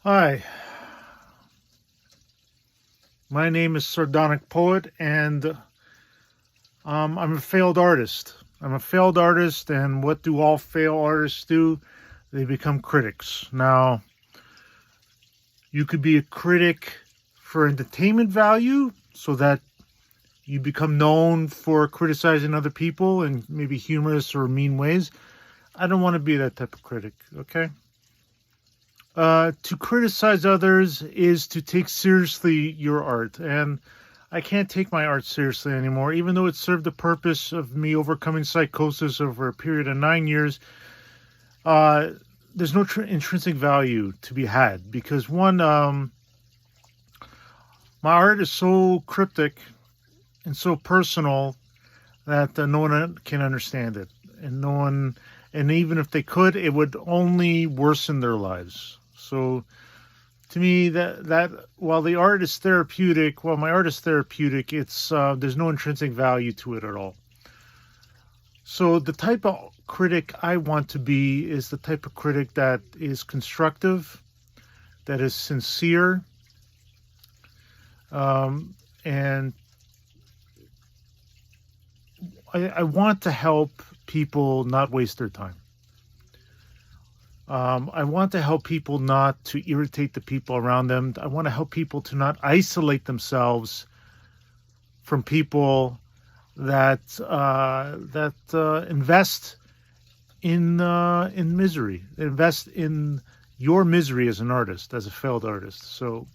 Hi, my name is Sardonic Poet, and I'm a failed artist. I'm a failed artist, and what do all failed artists do? They become critics. Now, you could be a critic for entertainment value, so that you become known for criticizing other people in maybe humorous or mean ways. I don't want to be that type of critic, okay? To criticize others is to take seriously your art, and I can't take my art seriously anymore, even though it served the purpose of me overcoming psychosis over a period of 9 years. Uh, there's no intrinsic value to be had because one, my art is so cryptic and so personal that no one can understand it, and no one, and even if they could, it would only worsen their lives. So to me, that while the art is therapeutic, while my art is therapeutic, it's there's no intrinsic value to it at all. So the type of critic I want to be is the type of critic that is constructive, that is sincere, and I want to help people not waste their time. I want to help people not to irritate the people around them. I want to help people to not isolate themselves from people that invest in misery, invest in your misery as an artist, as a failed artist. So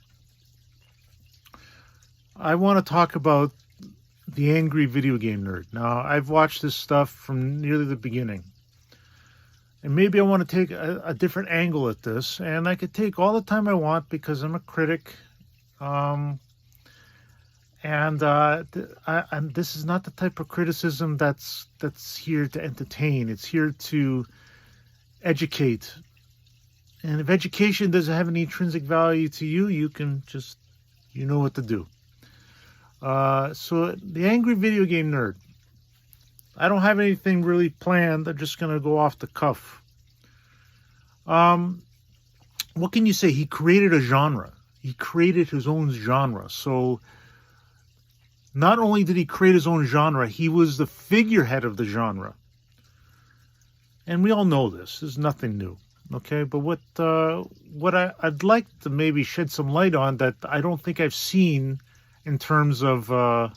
I want to talk about the angry video game nerd. Now, I've watched this stuff from nearly the beginning. And maybe I want to take a different angle at this, and I could take all the time I want because I'm a critic. This is not the type of criticism that's here to entertain. It's here to educate. And if education doesn't have any intrinsic value to you, you can just, you know what to do. So the angry video game nerd. I don't have anything really planned. I'm just going to go off the cuff. What can you say? He created a genre. He created his own genre. So not only did he create his own genre, he was the figurehead of the genre. And we all know this. There's nothing new. Okay, but what I'd like to maybe shed some light on that I don't think I've seen in terms of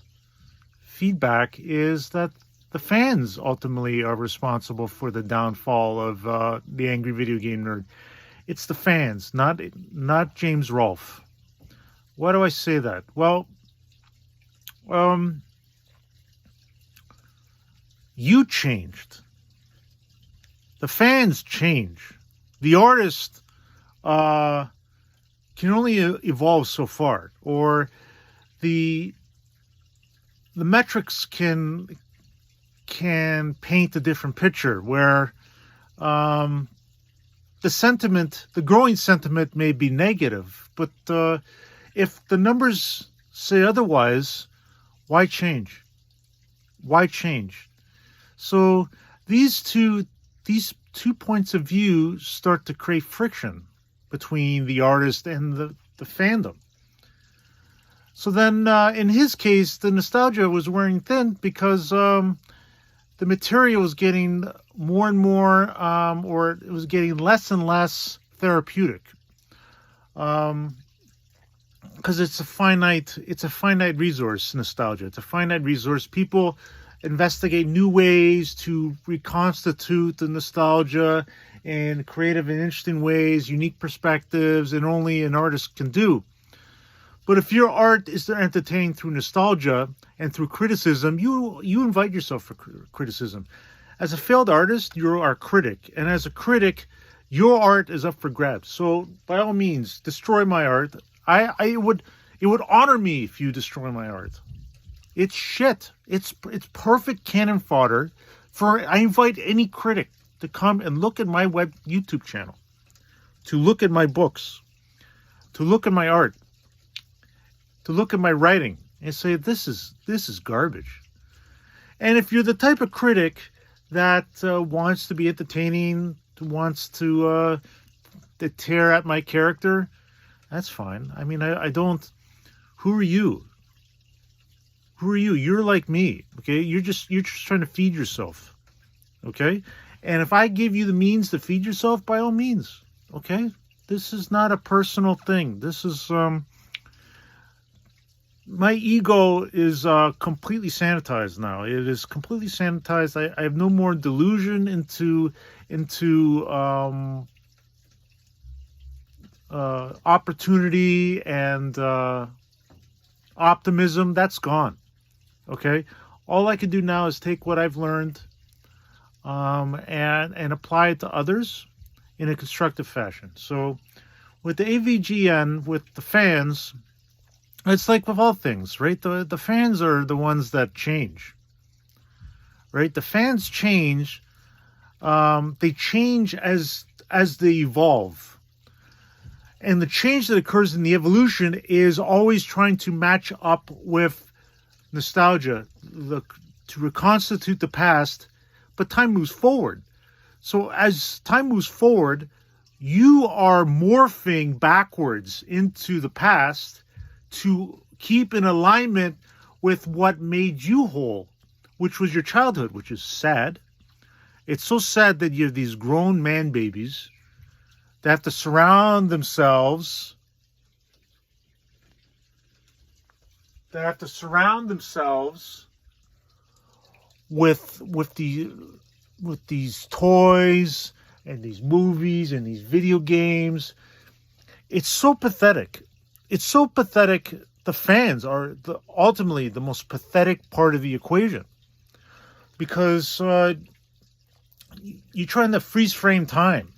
feedback is that the fans ultimately are responsible for the downfall of the angry video game nerd. It's the fans, not James Rolfe. Why do I say that? Well, you changed. The fans change. The artist can only evolve so far, or the metrics can paint a different picture where the growing sentiment may be negative, but if the numbers say otherwise, why change? Why change? So these two points of view start to create friction between the artist and the fandom. So then, in his case, the nostalgia was wearing thin because the material was getting more and more, or it was getting less and less therapeutic, because it's a finite resource. Nostalgia, it's a finite resource. People investigate new ways to reconstitute the nostalgia in creative and interesting ways, unique perspectives, and only an artist can do. But if your art is to entertain through nostalgia and through criticism, you invite yourself for criticism. As a failed artist, you are a critic. And as a critic, your art is up for grabs. So by all means, destroy my art. It would honor me if you destroy my art. It's shit. It's perfect cannon fodder I invite any critic to come and look at my YouTube channel, to look at my books, to look at my art, to look at my writing and say, this is garbage. And if you're the type of critic that wants to be entertaining, wants to tear at my character, That's fine. I mean, I don't. Who are you? Who are you? You're like me. Okay, you're just trying to feed yourself. Okay, and if I give you the means to feed yourself, by all means. Okay, this is not a personal thing. This is my ego is completely sanitized now. It is completely sanitized. I have no more delusion into opportunity and optimism. That's gone. Okay, all I can do now is take what I've learned and apply it to others in a constructive fashion. So with the AVGN, with the fans, it's like with all things, right? The fans are the ones that change, right? The fans change. They change as they evolve. And the change that occurs in the evolution is always trying to match up with nostalgia, to reconstitute the past, but time moves forward. So as time moves forward, you are morphing backwards into the past to keep in alignment with what made you whole, which was your childhood, which is sad. It's so sad that you have these grown man babies that have to surround themselves with these toys and these movies and these video games. It's so pathetic. It's so pathetic. The fans are ultimately the most pathetic part of the equation, because you're trying to freeze frame time.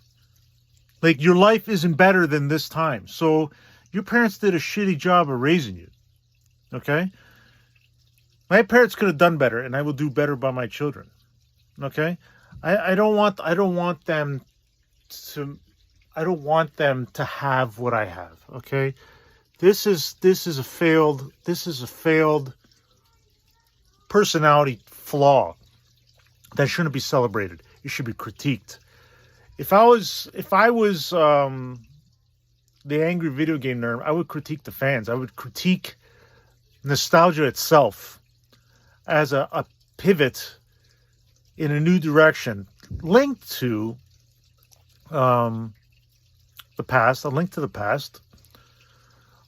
Like, your life isn't better than this time. So your parents did a shitty job of raising you. Okay? My parents could have done better, and I will do better by my children. Okay? I don't want them to have what I have. Okay? This is a failed personality flaw that shouldn't be celebrated. It should be critiqued. If I was the angry video game nerd, I would critique the fans. I would critique nostalgia itself as a pivot in a new direction, linked to the past, a link to the past.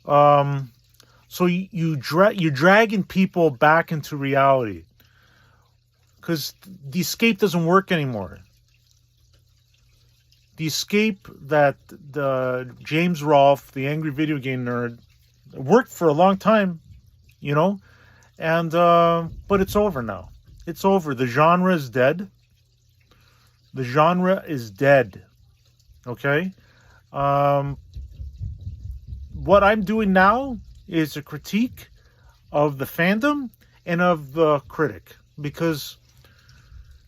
So you're dragging people back into reality, because the escape doesn't work anymore. The escape that the James Rolfe, the angry video game nerd, worked for a long time, and but it's over now. It's over. The genre is dead. The genre is dead. Okay? What I'm doing now is a critique of the fandom and of the critic, because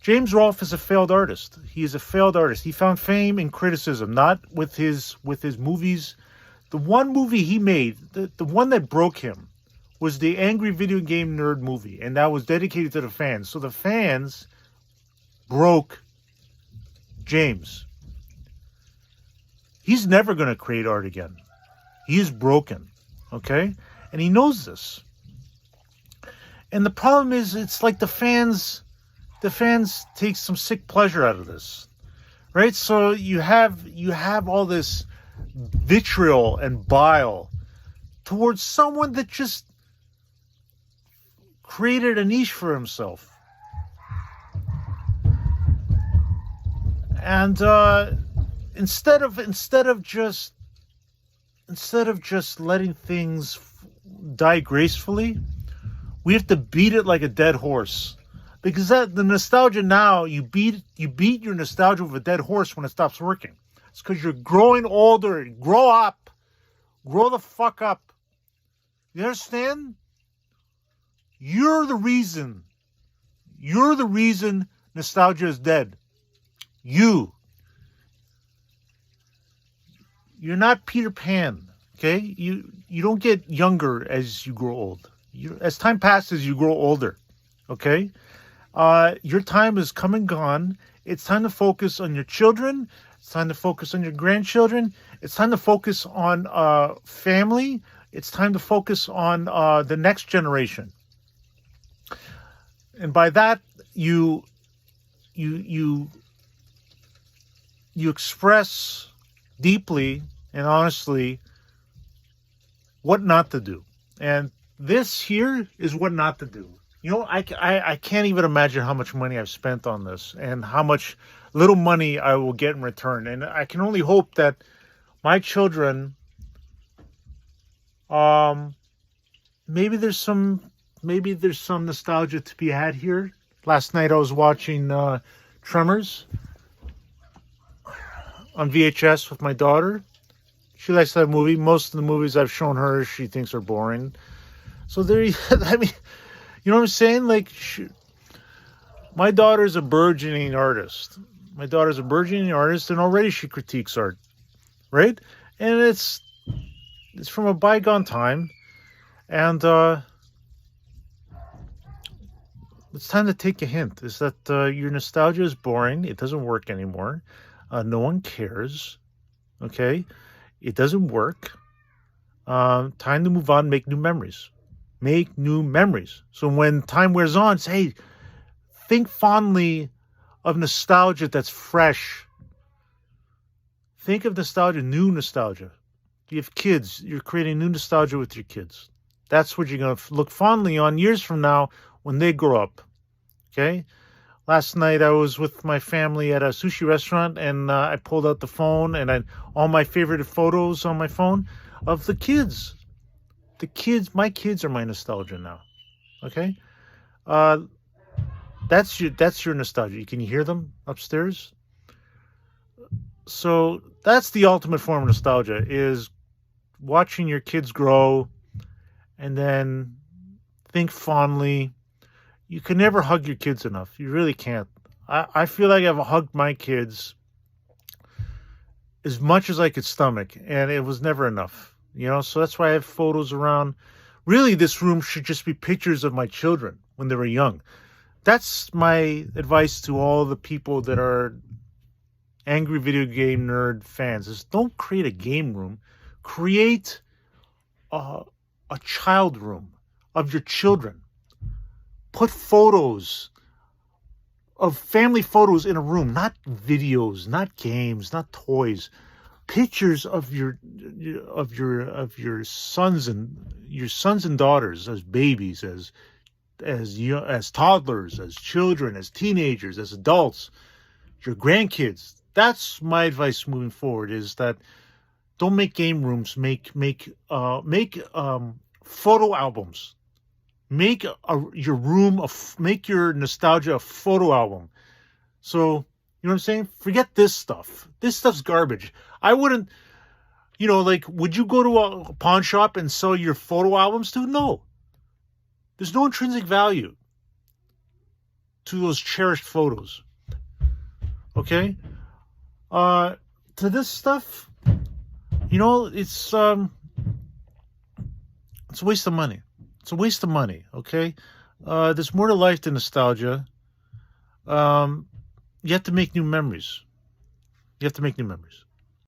James Rolfe is a failed artist. He is a failed artist. He found fame in criticism, not with his movies. The one movie he made, the one that broke him, was the Angry Video Game Nerd movie, and that was dedicated to the fans. So the fans broke James. He's never going to create art again. He is broken, okay? And he knows this. And the problem is, it's like the fans take some sick pleasure out of this, right? So you have all this vitriol and bile towards someone that just created a niche for himself. And instead of just letting things die gracefully, we have to beat it like a dead horse. Because the nostalgia now, you beat your nostalgia with a dead horse when it stops working. It's because you're growing older. Grow up. Grow the fuck up. You understand? You're the reason nostalgia is dead. You're not Peter Pan, okay? You don't get younger as you grow old. As time passes, you grow older, okay? Your time is come and gone. It's time to focus on your children It's time to focus on your grandchildren. It's time to focus on family. It's time to focus on the next generation. And by that, you express deeply and honestly what not to do. And this here is what not to do. You know, I can't even imagine how much money I've spent on this and how much little money I will get in return. And I can only hope that my children, maybe there's some nostalgia to be had here. Last night I was watching Tremors on VHS with my daughter. She likes that movie. Most of the movies I've shown her, she thinks are boring. So there, I mean, you know what I'm saying? Like, my daughter's a burgeoning artist. And already she critiques art, right? And it's from a bygone time, and it's time to take a hint. Is that your nostalgia is boring? It doesn't work anymore. No one cares. Okay, it doesn't work. Time to move on. Make new memories. So when time wears on, say, hey, think fondly of nostalgia that's fresh. Think of nostalgia, new nostalgia. You have kids, you're creating new nostalgia with your kids. That's what you're going to look fondly on years from now when they grow up. Okay? Last night I was with my family at a sushi restaurant, and I pulled out the phone and all my favorite photos on my phone of the kids. My kids are my nostalgia now. Okay? That's your nostalgia. Can you hear them upstairs? So that's the ultimate form of nostalgia, is watching your kids grow and then think fondly. You can never hug your kids enough. You really can't. I feel like I've hugged my kids as much as I could stomach, and it was never enough. You know, so that's why I have photos around. Really, this room should just be pictures of my children when they were young. That's my advice to all the people that are angry video game nerd fans, is don't create a game room. Create a child room of your children. Put photos of family photos in a room, not videos, not games, not toys. Pictures of your sons and daughters as babies, as toddlers, as children, as teenagers, as adults, your grandkids. That's my advice moving forward, is that don't make game rooms, make photo albums. Make make your nostalgia a photo album. So, you know what I'm saying? Forget this stuff. This stuff's garbage. I wouldn't, would you go to a pawn shop and sell your photo albums to? No. There's no intrinsic value to those cherished photos. Okay? To this stuff, it's a waste of money. It's a waste of money, okay? There's more to life than nostalgia. You have to make new memories.